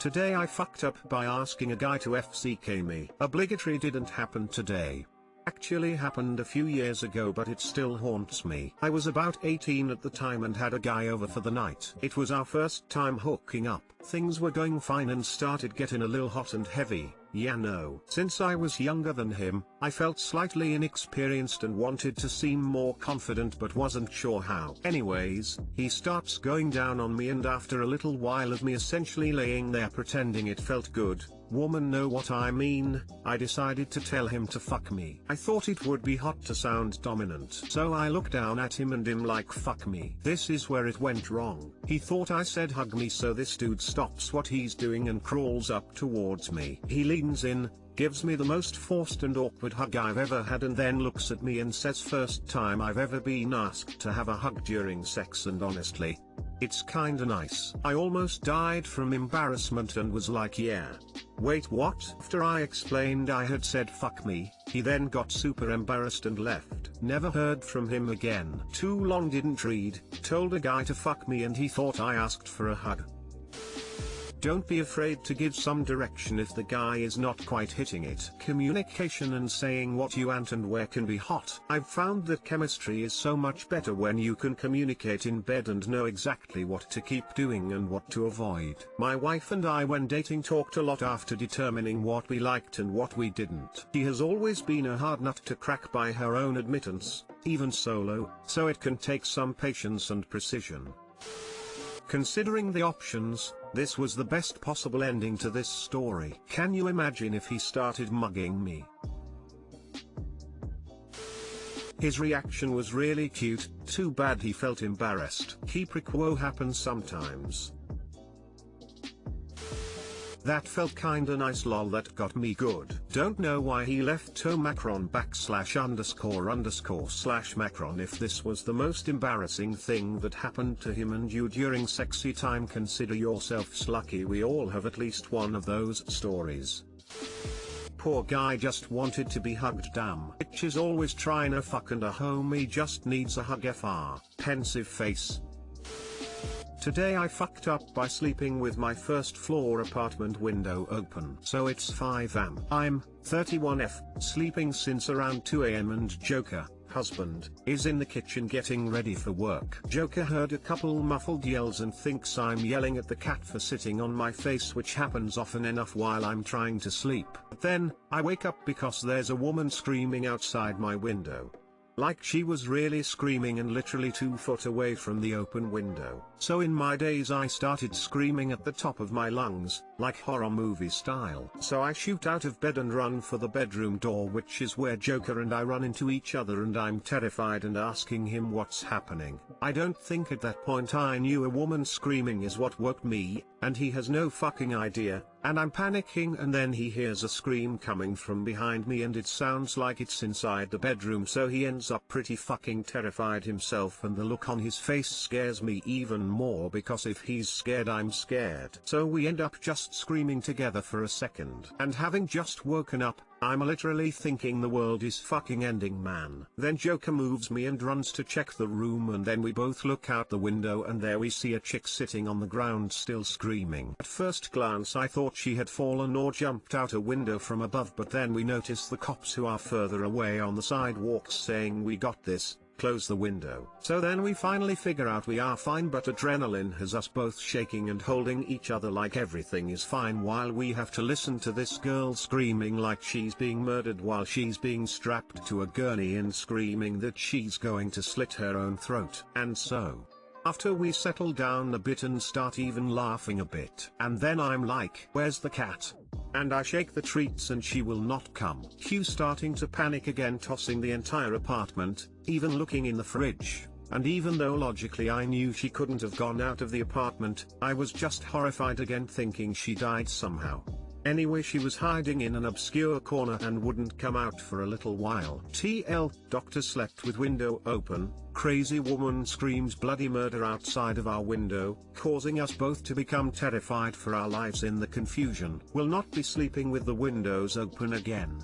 Today I fucked up by asking a guy to FCK me. Obligatory didn't happen today. Actually happened a few years ago, but it still haunts me. I was about 18 at the time and had a guy over for the night. It was our first time hooking up. Things were going fine and started getting a little hot and heavy. Yeah, no. Since I was younger than him, I felt slightly inexperienced and wanted to seem more confident but wasn't sure how. Anyways, he starts going down on me, and after a little while of me essentially laying there pretending it felt good, woman know what I mean, I decided to tell him to fuck me. I thought it would be hot to sound dominant. So I looked down at him and him like fuck me. This is where it went wrong. He thought I said hug me, so this dude stops what he's doing and crawls up towards me. He leans in, gives me the most forced and awkward hug I've ever had, and then looks at me and says, first time I've ever been asked to have a hug during sex, and honestly, it's kinda nice. I almost died from embarrassment and was like, yeah. Wait, what? After I explained I had said fuck me, he then got super embarrassed and left. Never heard from him again. Too long didn't read. Told a guy to fuck me and he thought I asked for a hug. Don't be afraid to give some direction if the guy is not quite hitting it. Communication and saying what you want and where can be hot. I've found that chemistry is so much better when you can communicate in bed and know exactly what to keep doing and what to avoid. My wife and I, when dating, talked a lot after determining what we liked and what we didn't. She has always been a hard nut to crack by her own admittance, even solo, so it can take some patience and precision. Considering the options, this was the best possible ending to this story. Can you imagine if he started mugging me? His reaction was really cute. Too bad he felt embarrassed. Quiproquo happens sometimes. That felt kinda nice, lol, that got me good. Don't know why he left Macron ___ Macron. If this was the most embarrassing thing that happened to him and you during sexy time, consider yourselves lucky. We all have at least one of those stories. Poor guy just wanted to be hugged. Damn. Bitch is always trying to fuck and a homie just needs a hug. FR. Pensive face. Today I fucked up by sleeping with my first floor apartment window open. So it's 5 am. I'm 31F, sleeping since around 2 am, and Joker, husband, is in the kitchen getting ready for work. Joker heard a couple muffled yells and thinks I'm yelling at the cat for sitting on my face, which happens often enough while I'm trying to sleep. But then, I wake up because there's a woman screaming outside my window. Like she was really screaming and literally 2 foot away from the open window. So in my days I started screaming at the top of my lungs, like horror movie style. So I shoot out of bed and run for the bedroom door, which is where Joker and I run into each other, and I'm terrified and asking him what's happening. I don't think at that point I knew a woman screaming is what woke me, and he has no fucking idea, and I'm panicking, and then he hears a scream coming from behind me and it sounds like it's inside the bedroom, so he ends up pretty fucking terrified himself, and the look on his face scares me even more because if he's scared I'm scared. So we end up just screaming together for a second. And having just woken up, I'm literally thinking the world is fucking ending, man. Then Joker moves me and runs to check the room, and then we both look out the window and there we see a chick sitting on the ground still screaming. At first glance I thought she had fallen or jumped out a window from above, but then we notice the cops who are further away on the sidewalks saying we got this, close the window. So then we finally figure out we are fine, but adrenaline has us both shaking and holding each other like everything is fine, while we have to listen to this girl screaming like she's being murdered while she's being strapped to a gurney and screaming that she's going to slit her own throat. And so, after we settle down a bit and start even laughing a bit, and then I'm like, where's the cat? And I shake the treats and she will not come. Q starting to panic again, tossing the entire apartment, even looking in the fridge. And even though logically I knew she couldn't have gone out of the apartment, I was just horrified again, thinking she died somehow. Anyway, she was hiding in an obscure corner and wouldn't come out for a little while. TL, doctor slept with window open, crazy woman screams bloody murder outside of our window, causing us both to become terrified for our lives in the confusion. Will not be sleeping with the windows open again.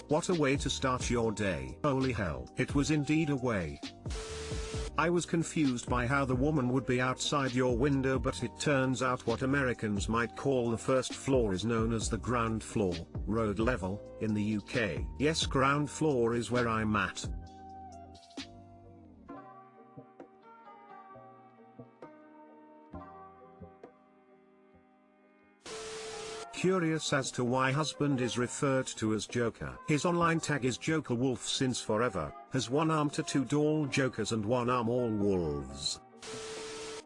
What a way to start your day. Holy hell. It was indeed a way. I was confused by how the woman would be outside your window, but it turns out what Americans might call the first floor is known as the ground floor, road level, in the UK. Yes, ground floor is where I'm at. Curious as to why husband is referred to as Joker. His online tag is Joker Wolf since forever, has one arm tattooed all Jokers and one arm all wolves.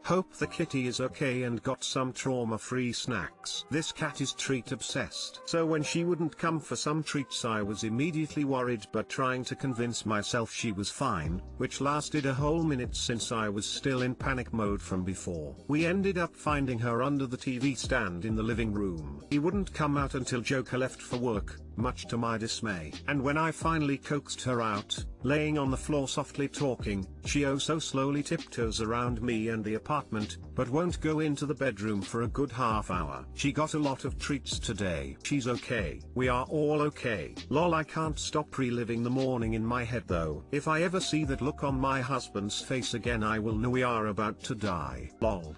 Hope the kitty is okay and got some trauma-free snacks. This cat is treat obsessed. So when she wouldn't come for some treats I was immediately worried, but trying to convince myself she was fine, which lasted a whole minute since I was still in panic mode from before. We ended up finding her under the TV stand in the living room. He wouldn't come out until Joker left for work, much to my dismay. And when I finally coaxed her out, laying on the floor softly talking, she oh so slowly tiptoes around me and the apartment, but won't go into the bedroom for a good half hour. She got a lot of treats today. She's okay. We are all okay. Lol, I can't stop reliving the morning in my head though. If I ever see that look on my husband's face again I will know we are about to die. Lol.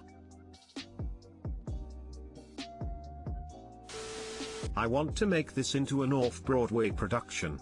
I want to make this into an off-Broadway production.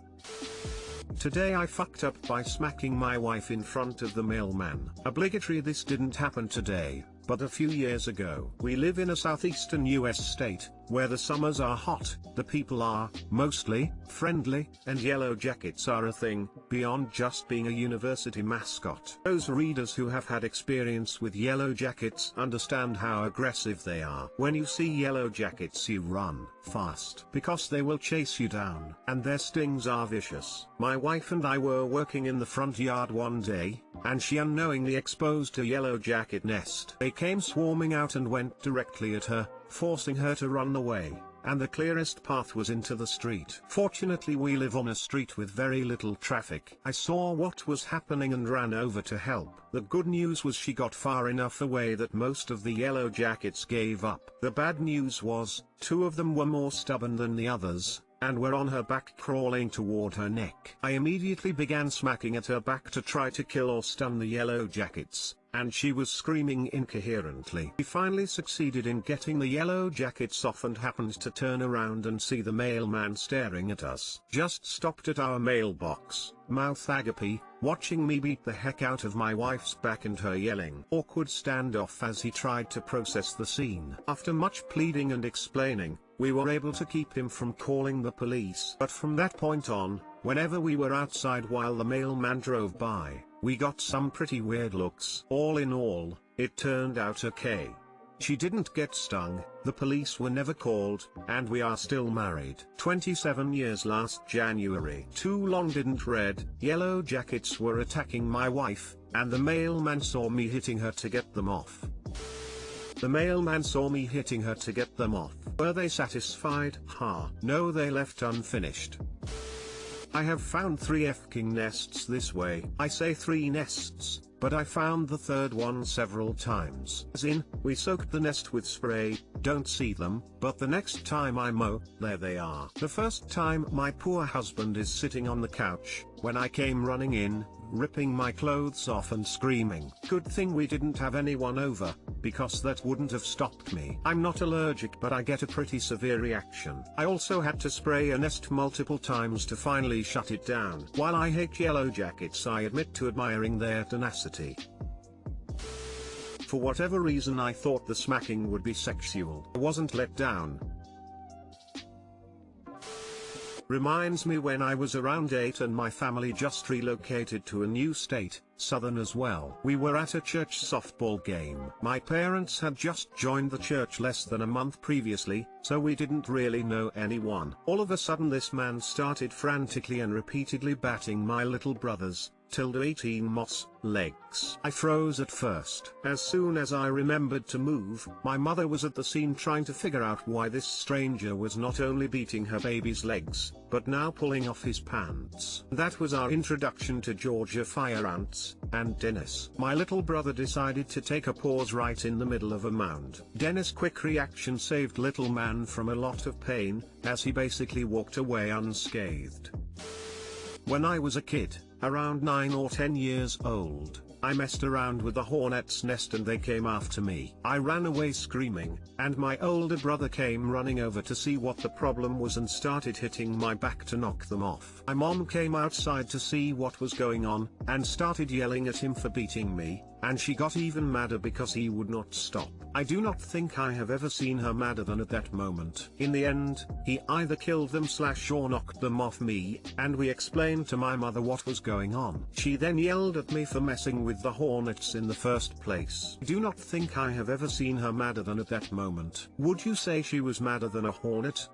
Today I fucked up by smacking my wife in front of the mailman. Obligatory, this didn't happen today, but a few years ago. We live in a southeastern US state, where the summers are hot, the people are, mostly, friendly, and yellow jackets are a thing, beyond just being a university mascot. Those readers who have had experience with yellow jackets understand how aggressive they are. When you see yellow jackets you run fast, because they will chase you down, and their stings are vicious. My wife and I were working in the front yard one day, and she unknowingly exposed a yellow jacket nest. They came swarming out and went directly at her, forcing her to run away, and the clearest path was into the street. Fortunately we live on a street with very little traffic. I saw what was happening and ran over to help. The good news was she got far enough away that most of the yellow jackets gave up. The bad news was, two of them were more stubborn than the others, and were on her back crawling toward her neck. I immediately began smacking at her back to try to kill or stun the yellow jackets, and she was screaming incoherently. We finally succeeded in getting the yellow jackets off and happened to turn around and see the mailman staring at us. Just stopped at our mailbox, mouth agape, watching me beat the heck out of my wife's back and her yelling. Awkward standoff as he tried to process the scene. After much pleading and explaining, we were able to keep him from calling the police. But from that point on, whenever we were outside while the mailman drove by, we got some pretty weird looks. All in all, it turned out okay. She didn't get stung, the police were never called, and we are still married. 27 years last January. Too long didn't read. Yellow jackets were attacking my wife, and the mailman saw me hitting her to get them off. The mailman saw me hitting her to get them off. Were they satisfied? Ha. No, they left unfinished. I have found 3 f-king nests this way. I say 3 nests, but I found the third one several times. As in, we soaked the nest with spray, don't see them, but the next time I mow, there they are. The first time my poor husband is sitting on the couch, when I came running in, ripping my clothes off and screaming. Good thing we didn't have anyone over, because that wouldn't have stopped me. I'm not allergic, but I get a pretty severe reaction. I also had to spray a nest multiple times to finally shut it down. While I hate yellow jackets, I admit to admiring their tenacity. For whatever reason I thought the smacking would be sexual. I wasn't let down. Reminds me when I was around 8 and my family just relocated to a new state, southern as well. We were at a church softball game. My parents had just joined the church less than a month previously, so we didn't really know anyone. All of a sudden this man started frantically and repeatedly batting my little brother's, 18 moss, legs. I froze at first. As soon as I remembered to move, my mother was at the scene trying to figure out why this stranger was not only beating her baby's legs, but now pulling off his pants. That was our introduction to Georgia fire ants, and Dennis. My little brother decided to take a pause right in the middle of a mound. Dennis' quick reaction saved little man from a lot of pain, as he basically walked away unscathed. When I was a kid, around 9 or 10 years old, I messed around with the hornet's nest and they came after me. I ran away screaming, and my older brother came running over to see what the problem was and started hitting my back to knock them off. My mom came outside to see what was going on, and started yelling at him for beating me, and she got even madder because he would not stop. I do not think I have ever seen her madder than at that moment. In the end, he either killed them or knocked them off me, and we explained to my mother what was going on. She then yelled at me for messing with the hornets in the first place. I do not think I have ever seen her madder than at that moment. Would you say she was madder than a hornet?